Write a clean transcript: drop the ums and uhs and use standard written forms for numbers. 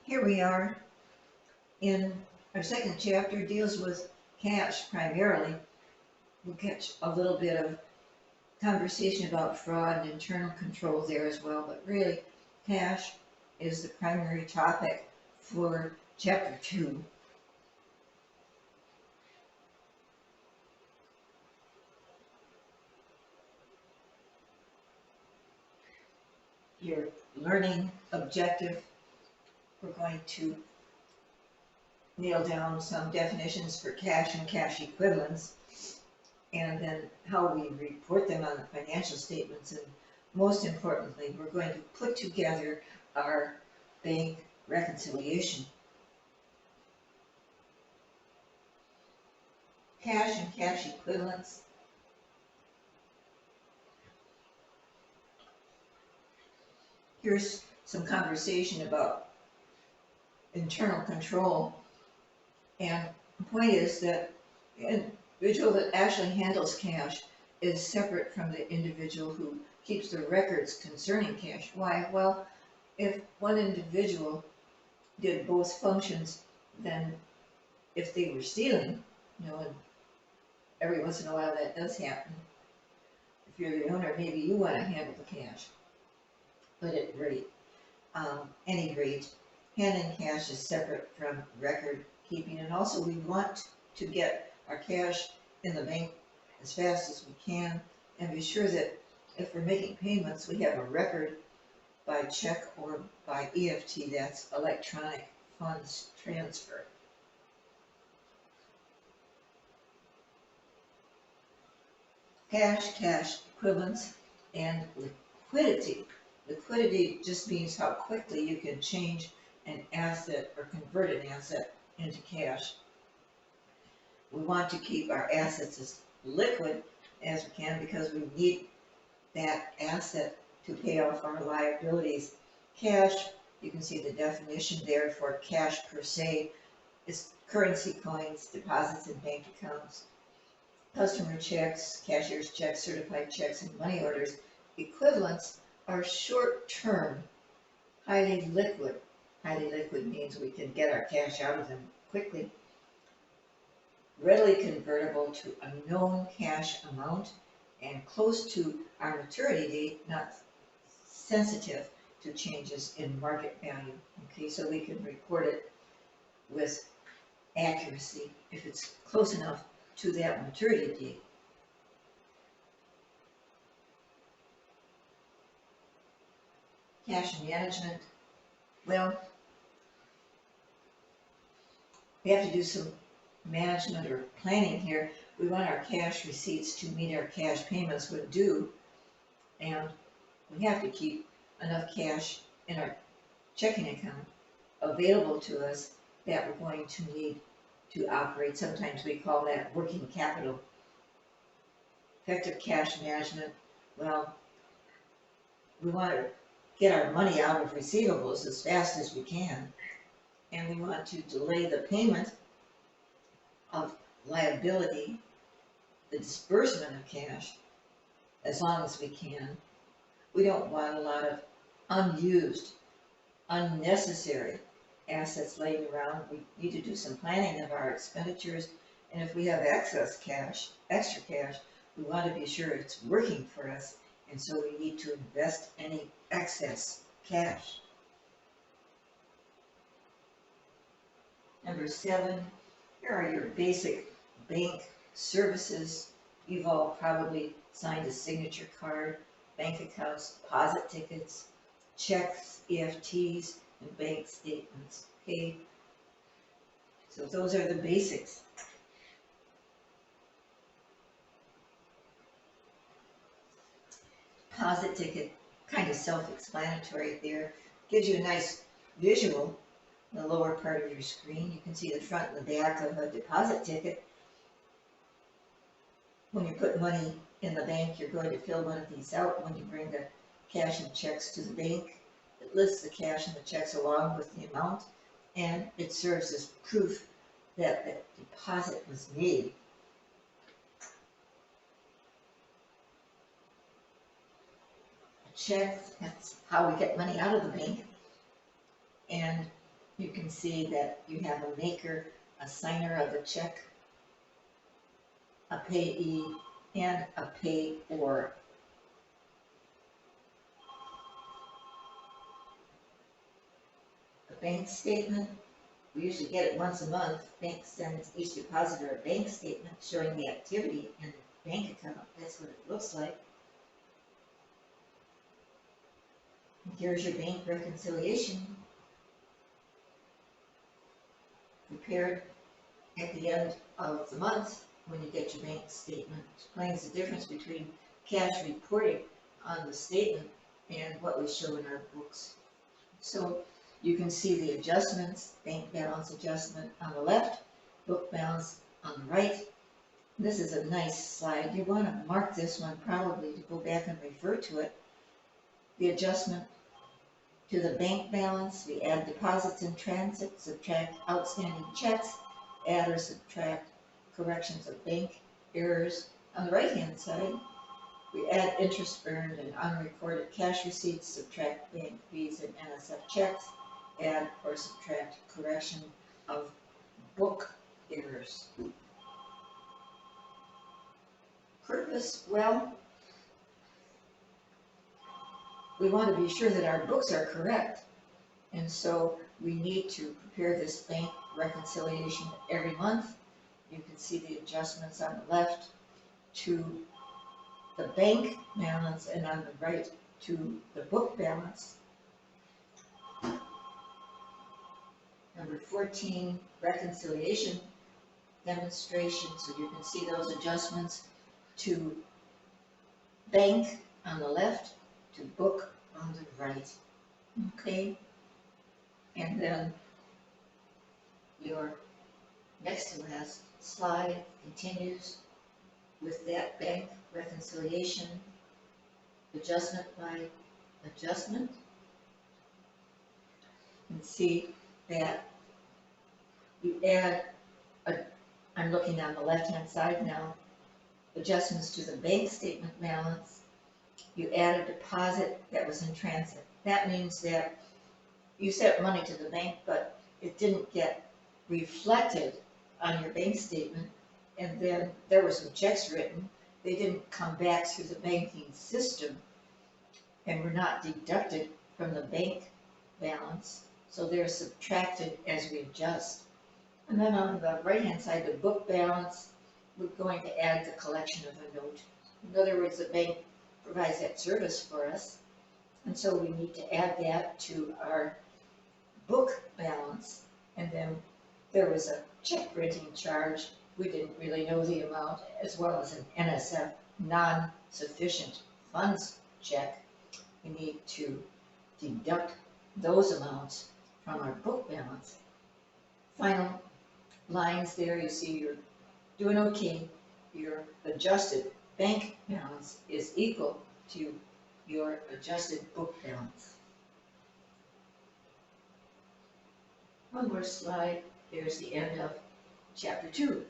Here we are in our second chapter, deals with cash primarily. We'll catch a little bit of conversation about fraud and internal controls there as well, but really cash is the primary topic for chapter 2. Your learning objective, we're going to nail down some definitions for cash and cash equivalents, and then how we report them on the financial statements. And most importantly, we're going to put together our bank reconciliation. Cash and cash equivalents. Here's some conversation about internal control. And the point is that the individual that actually handles cash is separate from the individual who keeps the records concerning cash. Why? Well, if one individual did both functions, then if they were stealing, and every once in a while that does happen, if you're the owner, maybe you want to handle the cash. But at any rate, handling cash is separate from record keeping, and also we want to get our cash in the bank as fast as we can and be sure that if we're making payments, we have a record by check or by EFT, that's electronic funds transfer. Cash, cash equivalents, and liquidity. Liquidity just means how quickly you can change an asset or convert an asset into cash. We want to keep our assets as liquid as we can because we need that asset to pay off our liabilities. Cash, you can see the definition there for cash per se, is currency coins, deposits in bank accounts, customer checks, cashier's checks, certified checks, and money orders. Equivalents are short-term, highly liquid. Highly liquid means we can get our cash out of them quickly. Readily convertible to a known cash amount and close to our maturity date, not sensitive to changes in market value. Okay, so we can report it with accuracy if it's close enough to that maturity date. Cash management, well, we have to do some management or planning here. We want our cash receipts to meet our cash payments when due, and we have to keep enough cash in our checking account available to us that we're going to need to operate. Sometimes we call that working capital. Effective cash management, well, we want to get our money out of receivables as fast as we can, and we want to delay the payment of liability, the disbursement of cash, as long as we can. We don't want a lot of unused, unnecessary assets laying around. We need to do some planning of our expenditures, and if we have excess cash, extra cash, we want to be sure it's working for us, and so we need to invest any excess cash. Number 7, here are your basic bank services. You've all probably signed a signature card, bank accounts, deposit tickets, checks, EFTs, and bank statements. Okay, so those are the basics. Deposit ticket, kind of self-explanatory there. Gives you a nice visual in the lower part of your screen. You can see the front and the back of a deposit ticket. When you put money in the bank, you're going to fill one of these out. When you bring the cash and checks to the bank, it lists the cash and the checks along with the amount, and it serves as proof that the deposit was made. A check, that's how we get money out of the bank, and you can see that you have a maker, a signer of the check, a payee, and a payor. A bank statement, we usually get it once a month. Bank sends each depositor a bank statement showing the activity in the bank account. That's what it looks like. And here's your bank reconciliation prepared at the end of the month when you get your bank statement. It explains the difference between cash reporting on the statement and what we show in our books. So you can see the adjustments, bank balance adjustment on the left, book balance on the right. This is a nice slide. You want to mark this one probably to go back and refer to it. The adjustment to the bank balance, we add deposits in transit, subtract outstanding checks, add or subtract corrections of bank errors. On the right-hand side, we add interest earned and unrecorded cash receipts, subtract bank fees and NSF checks, add or subtract correction of book errors. Purpose, well, we want to be sure that our books are correct, and so we need to prepare this bank reconciliation every month. You can see the adjustments on the left to the bank balance and on the right to the book balance. Number 14, reconciliation demonstration. So you can see those adjustments to bank on the left, to book on the right. Okay, and then your next to last slide continues with that bank reconciliation adjustment by adjustment. You can see that you add, I'm looking on the left-hand side now, adjustments to the bank statement balance. You add a deposit that was in transit. That means that you sent money to the bank, but it didn't get reflected on your bank statement, and then there were some checks written. They didn't come back through the banking system and were not deducted from the bank balance, so they're subtracted as we adjust. And then on the right-hand side, the book balance, we're going to add the collection of a note. In other words, the bank provides that service for us, and so we need to add that to our book balance. And then there was a check printing charge. We didn't really know the amount, as well as an NSF, non-sufficient funds check. We need to deduct those amounts from our book balance. Final lines there, you see you're doing okay. Your adjusted bank balance is equal to your adjusted book balance. One more slide. There's the end of chapter 2.